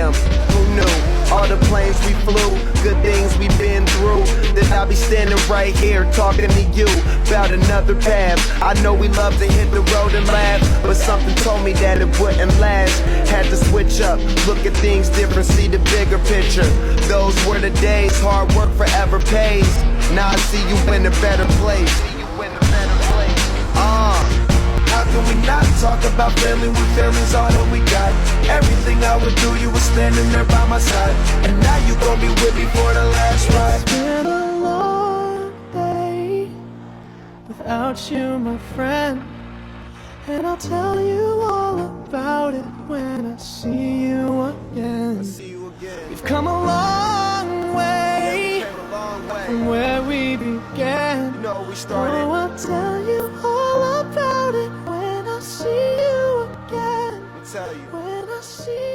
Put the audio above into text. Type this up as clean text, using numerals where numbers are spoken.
Damn, who knew? All the planes we flew, good things we've been through. Then I'll be standing right here talking to you about another path. I know we love to hit the road and laugh, but something told me that it wouldn't last. Had to switch up, look at things different, see the bigger picture. Those were the days, hard work forever pays. Now I see you in a better place. How can we not talk about family when family's all that we got? Everything I would do, you were standing there by my side, and now you gon' be with me for the last ride. It's been a long day without you, my friend, and I'll tell you all about it when I see you again. We've come a long way from where we began. Oh, I'll tell you all about it when I see you again. When I see you